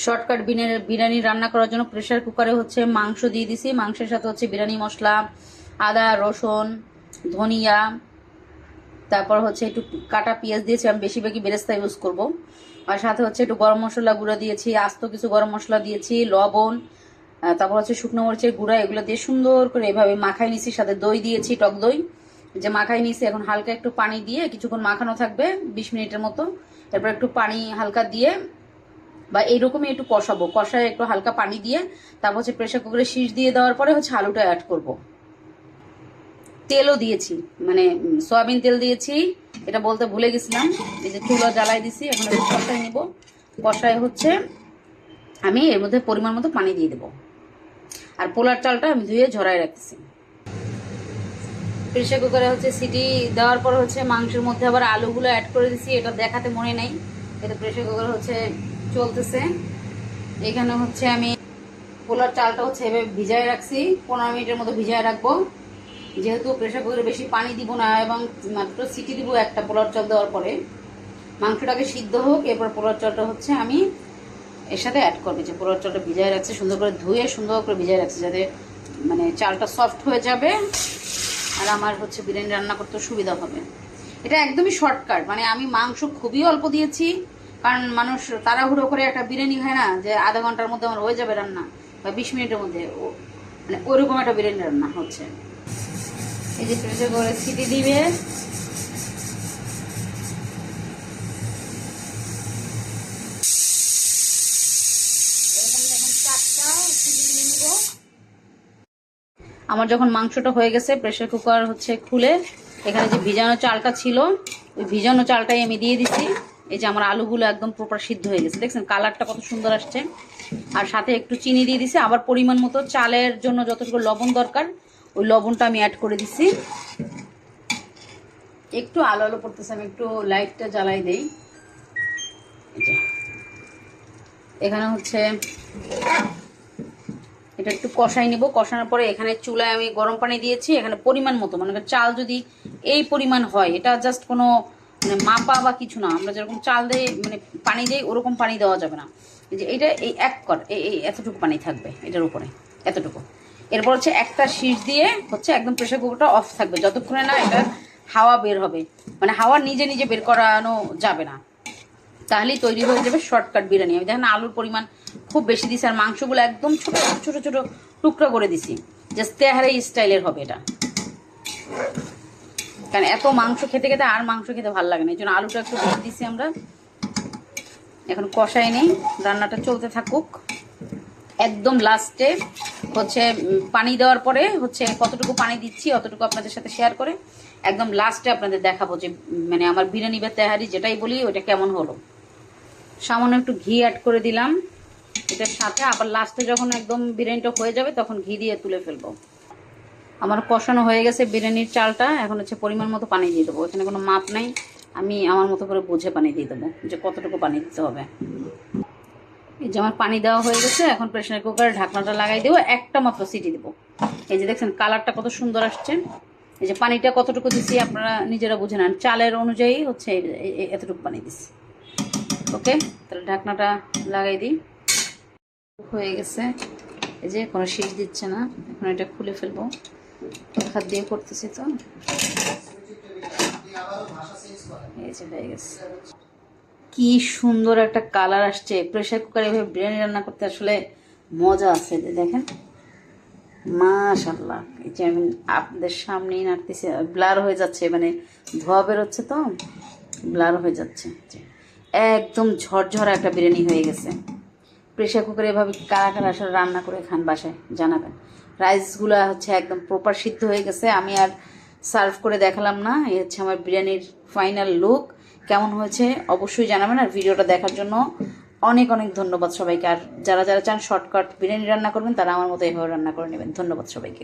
Shortcut biryani রান্না করার জন্য প্রেসার কুকারে হচ্ছে মাংস দিয়ে দিছি। মাংসের সাথে হচ্ছে বিরিয়ানি মশলা, আদা রসুন ধনিয়া, তারপর হচ্ছে একটু কাটা পেঁয়াজ দিয়েছি, আমি বেশিরভাগই বেরেস্তা ইউজ করব। আর সাথে হচ্ছে একটু গরম মশলা গুঁড়া দিয়েছি, আস্ত কিছু গরম মশলা দিয়েছি, লবণ, তারপর হচ্ছে শুকনো মরিচের গুঁড়া, এগুলো দিয়ে সুন্দর করে এভাবে মাখাই নিছি। সাথে দই দিয়েছি, টক দই যে মাখাই নিছি। এখন হালকা একটু পানি দিয়ে কিছুক্ষণ মাখানো থাকবে 20 মিনিটের মতো। তারপর একটু পানি হালকা দিয়ে বা এইরকমই একটু কষাবো, কষায় একটু হালকা পানি দিয়ে তারপর হচ্ছে প্রেসার কুকারে শীষ দিয়ে দেওয়ার পরে হচ্ছে আলুটা অ্যাড করব। তেলও দিয়েছি, মানে সয়াবিন তেল দিয়েছি, এটা বলতে ভুলে গেছিলাম। এই যে চুলা জ্বালাই দিছি, এখন একটু কষাই নিব। কষায় হচ্ছে আমি এর মধ্যে পরিমাণ মতো পানি দিয়ে দেবো। আর পোলার চালটা আমি ধুয়ে ঝরাই রাখতেছি। প্রেসার কুকারে হচ্ছে সিটি দেওয়ার পর হচ্ছে মাংসের মধ্যে আবার আলুগুলো অ্যাড করে দিছি, এটা দেখাতে মনে নেই। এটা প্রেসার কুকার হচ্ছে চলতেছে। এখানে হচ্ছে আমি পোলার চালটা হচ্ছে এভাবে ভিজায় রাখছি, 15 মিনিটের মতো ভিজায় রাখবো। যেহেতু প্রেসার কুকারে বেশি পানি দিব না এবং মাত্র সিটি দিব একটা পোলার চাল দেওয়ার পরে, মাংসটাকে সিদ্ধ হোক, এরপর পোলার চালটা হচ্ছে আমি এর সাথে অ্যাড করবো। যে পোলার চালটা ভিজায় রাখছি, সুন্দর করে ধুয়ে সুন্দর করে ভিজায় রাখছি, যাতে মানে চালটা সফট হয়ে যাবে আর আমার হচ্ছে বিরিয়ানি রান্না করতে সুবিধা হবে। এটা একদমই শর্টকাট, মানে আমি মাংস খুবই অল্প দিয়েছি, কারণ মানুষ তাড়াহুড়ো করে একটা বিরিয়ানি হয় না যে আধা ঘন্টার মধ্যে আমার হয়ে যাবে রান্না বা 20 মিনিটের মধ্যে, মানে ওইরকম একটা বিরিয়ানি রান্না হচ্ছে। এই যে প্রেসার কুকারে সিটি দিবে, আমার যখন মাংসটা হয়ে গেছে প্রেসার কুকার হচ্ছে খুলে এখানে যে ভিজানো চালটা ছিল ওই ভিজানো চালটাই আমি দিয়ে দিছি। এই যে আমার আলুগুলো একদম প্রপার সিদ্ধ হয়ে গেছে, দেখছেন কালারটা কত সুন্দর আসছে। আর সাথে একটু চিনি দিয়ে দিছি, আবার পরিমাণ মতো চালের জন্য যতটুকু লবণ দরকার ওই লবণটা আমি অ্যাড করে দিছি। একটু আলো আলো পড়তেছে, আমি একটু লাইটটা জ্বালাই দেই। এখানে হচ্ছে এটা একটু কষাই নিব। কষানোর পরে এখানে চুলায় আমি গরম পানি দিয়েছি, এখানে পরিমাণ মতো, মানে চাল যদি এই পরিমাণ হয়, এটা জাস্ট কোনো মানে মাপা বা কিছু না, আমরা যেরকম চাল দেই মানে পানি দেই ওরকম পানি দেওয়া যাবে না। যে এটা এই এই এতটুকু পানি থাকবে এটার উপরে, এতটুকু। এরপর হচ্ছে একটা শীষ দিয়ে হচ্ছে একদম প্রেসার কুকারটা অফ থাকবে যতক্ষণে না এটা হাওয়া বের হবে, মানে হাওয়া নিজে নিজে বের করানো যাবে না, তাহলেই তৈরি হয়ে যাবে শর্টকাট বিরিয়ানি। আমি দেখেন আলুর পরিমাণ খুব বেশি দিছি আর মাংসগুলো একদম ছোট ছোট ছোট টুকরা করে দিছি, জাস্ট তেহারি স্টাইলের হবে এটা। কারণ এত মাংস খেতে খেতে আর মাংস খেতে ভালো লাগে না, এই জন্য আলুটা একটু বেশি দিছি আমরা। এখন কষাই নেই, রান্নাটা চলতে থাকুক। একদম লাস্টে হচ্ছে পানি দেওয়ার পরে হচ্ছে কতটুকু পানি দিচ্ছি অতটুকু আপনাদের সাথে শেয়ার করে একদম লাস্টে আপনাদের দেখাবো যে মানে আমার বিরিয়ানি বা তেহারি যেটাই বলি ওটা কেমন হলো। সামান্য একটু ঘি অ্যাড করে দিলাম এটার সাথে, আবার লাস্টে যখন একদম বিরিয়ানিটা হয়ে যাবে তখন ঘি দিয়ে তুলে ফেলবো। আমার কষানো হয়ে গেছে বিরিয়ানির চালটা, এখন হচ্ছে পরিমাণ মতো পানি দিয়ে দেবো। এখানে কোনো মাপ নাই, আমি আমার মতো করে বুঝে পানি দিয়ে দেবো যে কতটুকু পানি দিতে হবে। এই যে আমার পানি দেওয়া হয়ে গেছে, এখন প্রেসার কুকারে ঢাকনাটা লাগাই দেবো, একটা মাত্র সিটি দেবো। এই যে দেখছেন কালারটা কত সুন্দর আসছে। এই যে পানিটা কতটুকু দিচ্ছি আপনারা নিজেরা বুঝে নেন, চালের অনুযায়ী হচ্ছে এতটুকু পানি দিচ্ছি। ওকে, তাহলে ঢাকনাটা লাগাই দিই। হয়ে গেছে, এই যে কোনো শীষ দিচ্ছে না, এখন এটা খুলে ফেলবো। হাত দিয়ে করতেছি তো, এই যে হয়ে গেছে। কি সুন্দর একটা কালার আসছে। প্রেসার কুকারে এভাবে বিরিয়ানি রান্না করতে আসলে মজা আছে, দেখেন মাশাআল্লাহ। এই যে আমি আপনাদের সামনেই নাড়তেছি, ব্লার হয়ে যাচ্ছে, মানে ধোয়া বেরোচ্ছে তো ব্লার হয়ে যাচ্ছে। একদম ঝরঝরা একটা বিরিয়ানি হয়ে গেছে। প্রেসার কুকারে এভাবে কারা কারা আসলে রান্না করে খান বাসায় জানাবেন। রাইসগুলো হচ্ছে একদম প্রপার সিদ্ধ হয়ে গেছে, আমি আর সার্ভ করে দেখালাম না। এই হচ্ছে আমার বিরিয়ানির ফাইনাল লুক। কেমন হয়েছে অবশ্যই জানাবেন। আর ভিডিওটা দেখার জন্য অনেক অনেক ধন্যবাদ সবাইকে। আর যারা যারা চান শর্টকাট বিরিয়ানি রান্না করবেন তারা আমার মতো এভাবে রান্না করে নেবেন। ধন্যবাদ সবাইকে।